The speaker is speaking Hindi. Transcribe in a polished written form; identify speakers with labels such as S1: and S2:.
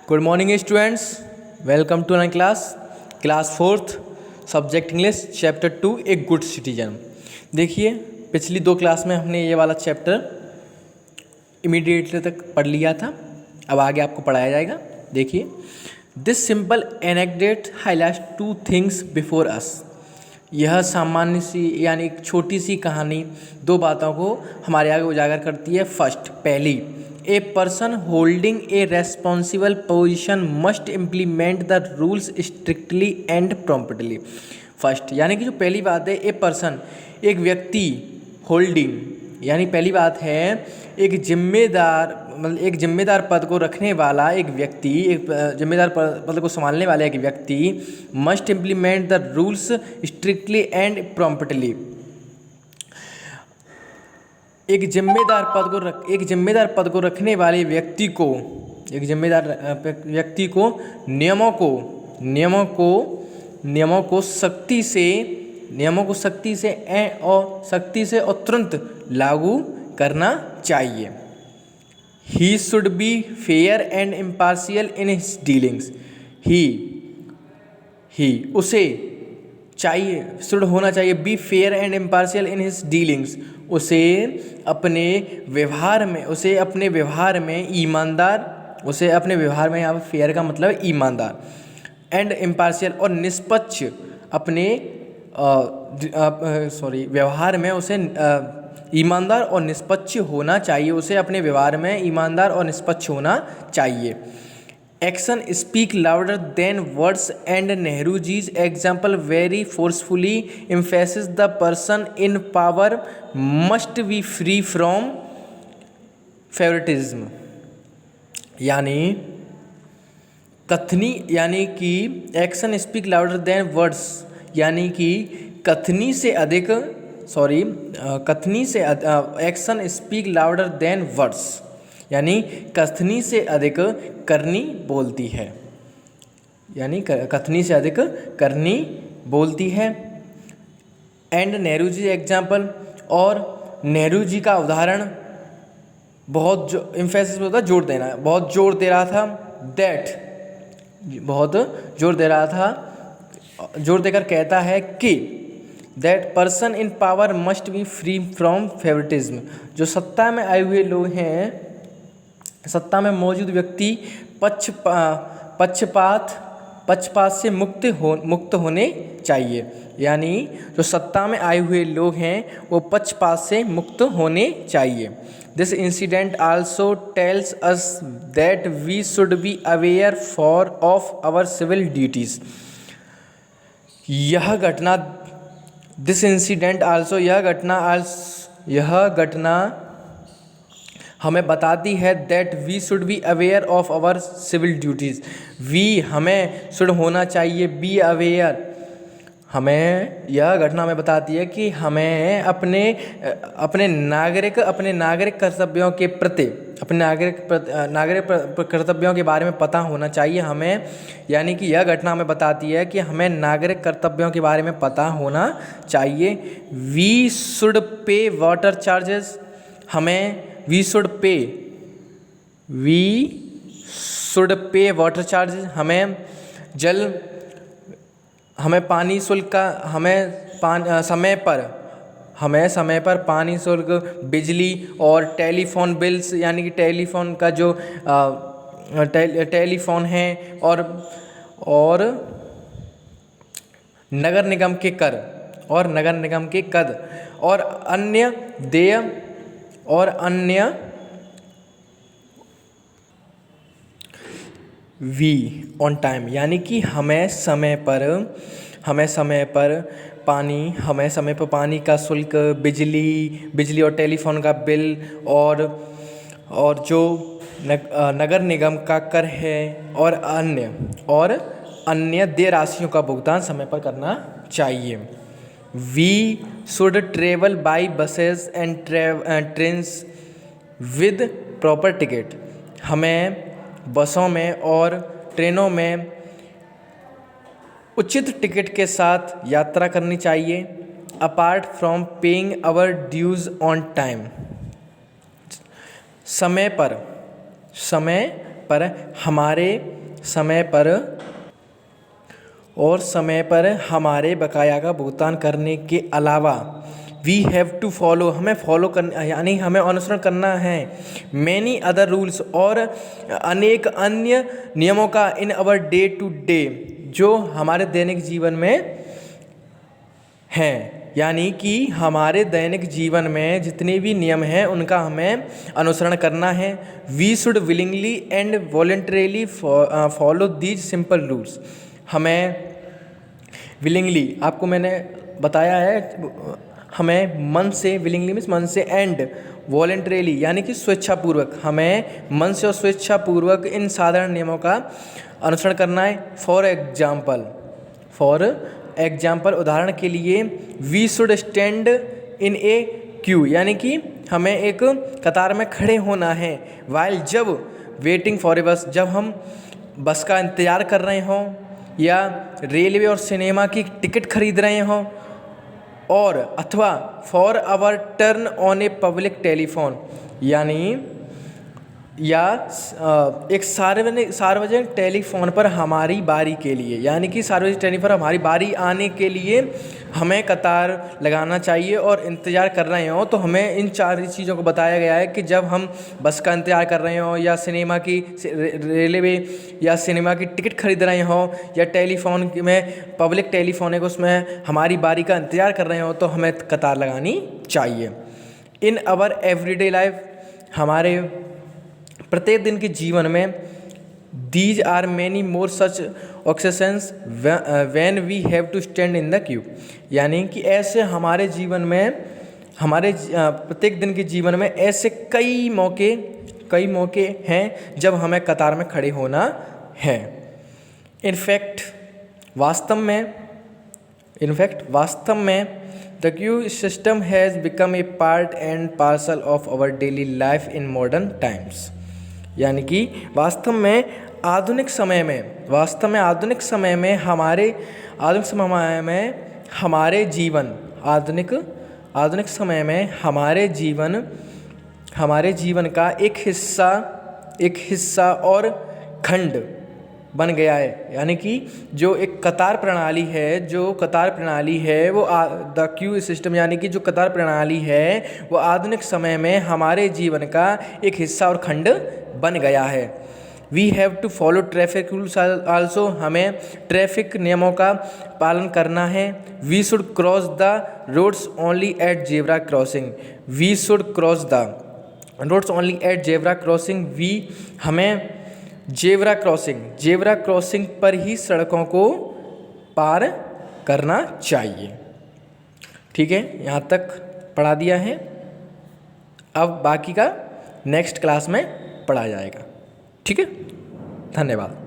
S1: Good morning students, welcome to my class fourth, subject English, chapter 2 a good citizen. देखिए, पिछली 2 क्लास में हमने ये वाला चैप्टर इमीडिएटली तक पढ़ लिया था। अब आगे आपको पढ़ाया जाएगा। देखिए, this simple anecdote highlights 2 things before us. यह सामान्य सी यानी एक छोटी सी कहानी 2 बातों को हमारे आगे उजागर करती है। फर्स्ट, पहली, a person holding A responsible position must implement the rules strictly and promptly. First यानी कि जो पहली बात है, ए पर्सन एक व्यक्ति, होल्डिंग यानी पहली बात है एक जिम्मेदार, मतलब एक जिम्मेदार पद को रखने वाला एक व्यक्ति, एक जिम्मेदार पद को संभालने वाला एक व्यक्ति must implement the rules strictly and promptly. एक जिम्मेदार पद को रखने वाले व्यक्ति को, एक जिम्मेदार व्यक्ति को नियमों को सख्ती से और तुरंत लागू करना चाहिए। He should be fair and impartial in his dealings. उसे चाहिए, शुड होना चाहिए, be fair and impartial in his dealings. उसे अपने व्यवहार में यहाँ पर फेयर का मतलब ईमानदार, एंड इम्पार्शियल और निष्पक्ष अपने व्यवहार में उसे ईमानदार और निष्पक्ष होना चाहिए। उसे अपने व्यवहार में ईमानदार और निष्पक्ष होना चाहिए। Action speak louder than words and Nehruji's example very forcefully emphasis the person in power must be free from favouritism. यानी कि action speak louder than words, यानी कि action speak louder than words, यानी कथनी से अधिक करनी बोलती है, एंड नेहरू जी एग्जाम्पल, और नेहरू जी का उदाहरण बहुत एम्फेसिस होता है, बहुत जोर दे रहा था, जोर देकर कहता है कि that person in power must be free from favouritism. जो सत्ता में आए हुए लोग हैं, सत्ता में मौजूद व्यक्ति पक्षपात से मुक्त होने चाहिए। यानी जो सत्ता में आए हुए लोग हैं वो पक्षपात से मुक्त होने चाहिए। This incident also tells us that we should be aware of our civil duties. यह घटना हमें बताती है that we should be aware of our civil duties. हमें शुड होना चाहिए, बी अवेयर, यह घटना हमें बताती है कि हमें अपने नागरिक कर्तव्यों के प्रति, नागरिक कर्तव्यों के बारे में पता होना चाहिए हमें। यानी कि यह घटना हमें बताती है कि हमें नागरिक कर्तव्यों के बारे में पता होना चाहिए। We should pay water charges, we should pay water charges, हमें पानी शुल्क का समय पर पानी शुल्क, बिजली और टेलीफोन बिल्स, यानी कि टेलीफोन का जो टेलीफोन है, और नगर निगम के कर और अन्य देय ऑन टाइम, यानी कि हमें समय पर पानी का शुल्क, बिजली और टेलीफोन का बिल, और जो नगर निगम का कर है, और अन्य देय राशियों का भुगतान समय पर करना चाहिए। We should travel by buses and trains with proper ticket. हमें बसों में और ट्रेनों में उचित टिकट के साथ यात्रा करनी चाहिए। Apart from paying our dues on time, समय पर हमारे समय पर हमारे बकाया का भुगतान करने के अलावा वी हैव टू फॉलो, हमें फॉलो करना यानी हमें अनुसरण करना है मैनी अदर रूल्स, और अनेक अन्य नियमों का इन अवर डे टू डे, जो हमारे दैनिक जीवन में हैं। यानी कि हमारे दैनिक जीवन में जितने भी नियम हैं उनका हमें अनुसरण करना है। We should willingly and voluntarily follow these simple rules. हमें विलिंगली, आपको मैंने बताया है, हमें मन से, विलिंगली मीन्स मन से, एंड वॉलंटरीली यानी कि स्वेच्छापूर्वक, हमें मन से और स्वेच्छापूर्वक इन साधारण नियमों का अनुसरण करना है। फॉर एग्जाम्पल उदाहरण के लिए, we should stand in a queue, यानी कि हमें एक कतार में खड़े होना है। वाइल, जब वेटिंग फॉर ए बस, जब हम बस का इंतज़ार कर रहे हों, या रेलवे और सिनेमा की टिकट खरीद रहे हों, और अथवा for our turn on a public telephone, यानी या एक सार्वजनिक टेलीफोन पर हमारी बारी के लिए, यानी कि सार्वजनिक टेलीफोन पर हमारी बारी आने के लिए हमें कतार लगाना चाहिए और इंतज़ार कर रहे हो। तो हमें इन 4 चीज़ों को बताया गया है कि जब हम बस का इंतज़ार कर रहे हो, या सिनेमा की, रेलवे या सिनेमा की टिकट खरीद रहे हो, या टेलीफोन में पब्लिक टेलीफोन है उसमें हमारी बारी का इंतज़ार कर रहे हो, तो हमें कतार लगानी चाहिए। इन अवर एवरीडे लाइफ, हमारे प्रत्येक दिन के जीवन में, these are many more such occasions when we have to stand in the queue, यानी कि ऐसे हमारे जीवन में, हमारे प्रत्येक दिन के जीवन में ऐसे कई मौके हैं जब हमें कतार में खड़े होना है। इनफैक्ट वास्तव में the queue system has become a part and parcel of our daily life in modern times, यानी कि वास्तव में आधुनिक समय में हमारे जीवन का एक हिस्सा और खंड बन गया है। यानी कि जो एक कतार प्रणाली है वो द क्यू सिस्टम, यानी कि जो कतार प्रणाली है वो आधुनिक समय में हमारे जीवन का एक हिस्सा और खंड बन गया है। We have to follow traffic rules also, हमें ट्रैफिक नियमों का पालन करना है। We should cross the roads only at zebra crossing, हमें जेब्रा क्रॉसिंग पर ही सड़कों को पार करना चाहिए। ठीक है, यहाँ तक पढ़ा दिया है। अब बाकी का नेक्स्ट क्लास में पढ़ा जाएगा। ठीक है, धन्यवाद।